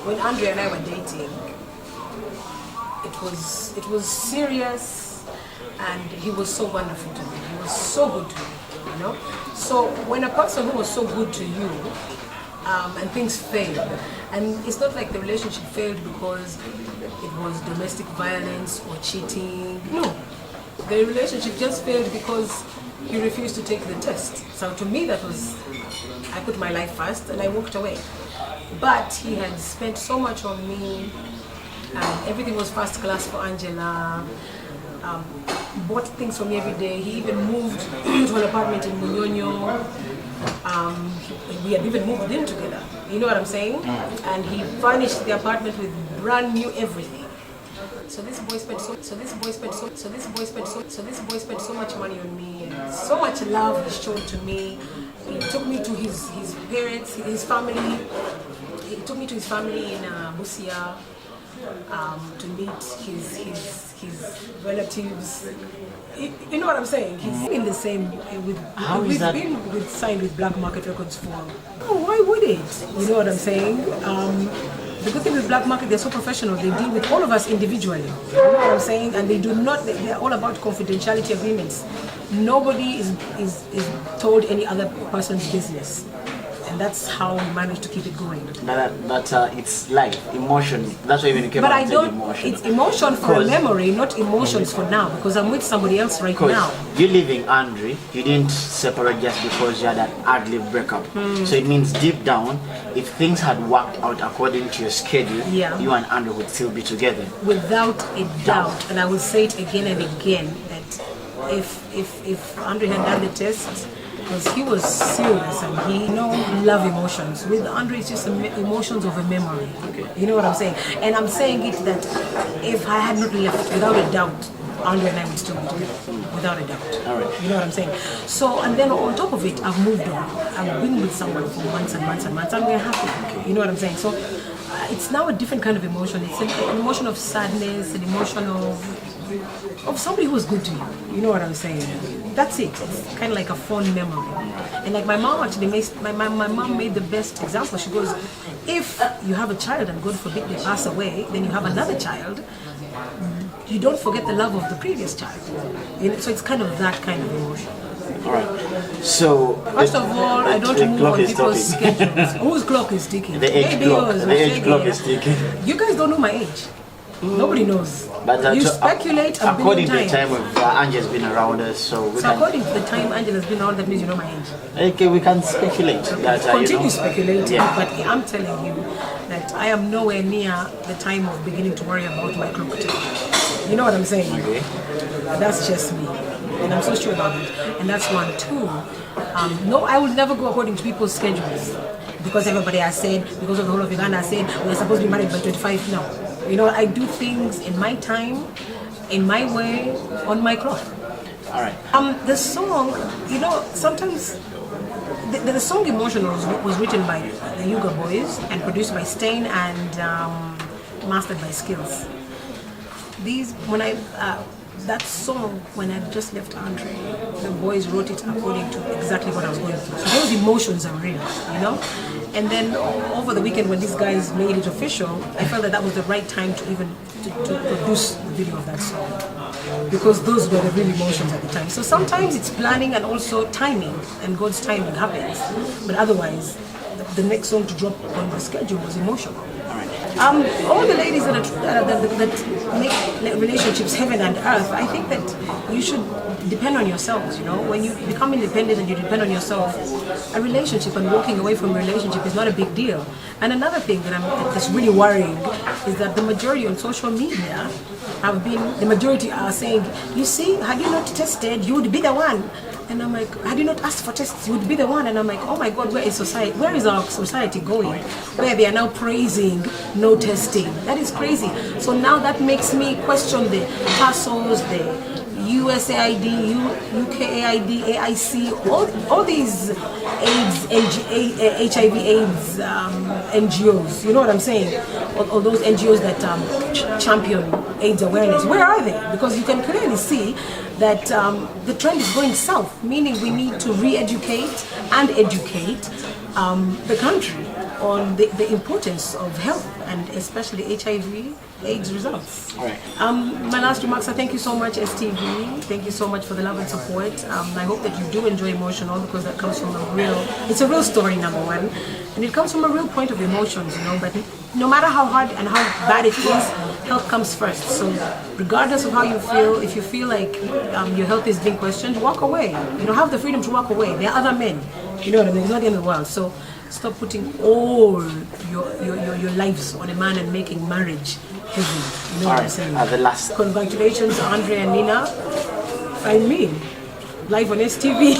when Andre and I were dating, it was serious, and he was so wonderful to me. He was so good to me, you know. So when a person who was so good to you, and things failed, and it's not like the relationship failed because it was domestic violence or cheating. No, the relationship just failed because he refused to take the test. So to me, that was, I put my life first and I walked away. But he had spent so much on me, and everything was first class for Angellah. Bought things for me every day. He even moved to an apartment in Munyonyo. We had even moved in together. You know what I'm saying? And he furnished the apartment with brand new everything. So this boy spent so much money on me, and so much love he showed to me. He took me to his parents, his family. He took me to his family in Busia to meet his relatives. You know what I'm saying? He's in the same we've been signed with Black Market Records for. Oh, why would it? You know what I'm saying? The good thing with Black Market, they're so professional. They deal with all of us individually. You know what I'm saying? And they're all about confidentiality agreements. Nobody is told any other person's business. And that's how we managed to keep it going. It's life, emotion. That's why even you came out and said emotion. It's emotion for a memory, not emotions for now, because I'm with somebody else right now. You leaving Andre, you didn't separate just because you had that ad-lib breakup. So it means deep down, if things had worked out according to your schedule, you and Andre would still be together. Without a doubt. And I will say it again and again, that if Andre had done the test, because he was serious and he love emotions. With Andre, it's just emotions of a memory. You know what I'm saying? And I'm saying it that if I had not left, without a doubt, Andre and I would still be together, without a doubt. All right. You know what I'm saying? So, and then on top of it, I've moved on. I've been with someone for months and months and months, and we're happy. You know what I'm saying? So, it's now a different kind of emotion. It's an emotion of sadness, an emotion of somebody who was good to you. You know what I'm saying? That's it. It's kind of like a fond memory. And like my mom actually my mom made the best example. She goes, if you have a child and God forbid they pass away, then you have another child, you don't forget the love of the previous child. So it's kind of that kind of emotion. All right. So first of all, I don't move on people's schedules. Whose clock is ticking? The age clock is ticking. You guys don't know my age. Nobody knows. But you speculate according to the time Angela's been around us, so according to the time Angela's been around, that means you know my age. Okay, we can speculate. That, continue speculating, but I'm telling you that I am nowhere near the time of beginning to worry about my clock ticking. You know what I'm saying? Okay. That's just me, and I'm so sure about it. And that's one. Two, no, I will never go according to people's schedules because everybody has said, because of the whole of Uganda has said we're supposed to be married by 25 now. You know, I do things in my time, in my way, on my clock. All right. The song, sometimes the song Emotional was written by the Yuga Boys and produced by Stain and mastered by Skills. That song, when I just left Andre, the boys wrote it according to exactly what I was going through. So those emotions are real, And then over the weekend when these guys made it official, I felt that was the right time to produce the video of that song. Because those were the real emotions at the time. So sometimes it's planning and also timing, and God's timing happens. But otherwise, the next song to drop on the schedule was Emotional. All the ladies that make relationships heaven and earth, I think that you should depend on yourselves. When you become independent and you depend on yourself, a relationship and walking away from a relationship is not a big deal. And another thing that's really worrying is that the majority on social media the majority are saying, you see, had you not tested, you would be the one. And I'm like, had you not asked for tests, you would be the one. And I'm like, oh my God, where is society? Where is our society going? Where they are now praising no testing. That is crazy. So now that makes me question the TASOs, the USAID, UKAID, AIC, all these AIDS, HIV AIDS NGOs. You know what I'm saying? All those NGOs that champion AIDS awareness. Where are they? Because you can clearly see that the trend is going south, meaning we need to re-educate and educate the country. on the importance of health and especially HIV/AIDS results. All right. My last remarks are thank you so much, STV. Thank you so much for the love and support. I hope that you do enjoy Emotional, because that comes from it's a real story, number one, and it comes from a real point of emotions, but no matter how hard and how bad it is, health comes first. So regardless of how you feel, if you feel like your health is being questioned, walk away. Have the freedom to walk away. There are other men. You know what I mean? It's not the end of the world. So stop putting all your lives on a man and making marriage heavy. You know what I'm saying? The last. Congratulations, Andre and Nina. I mean, live on STV.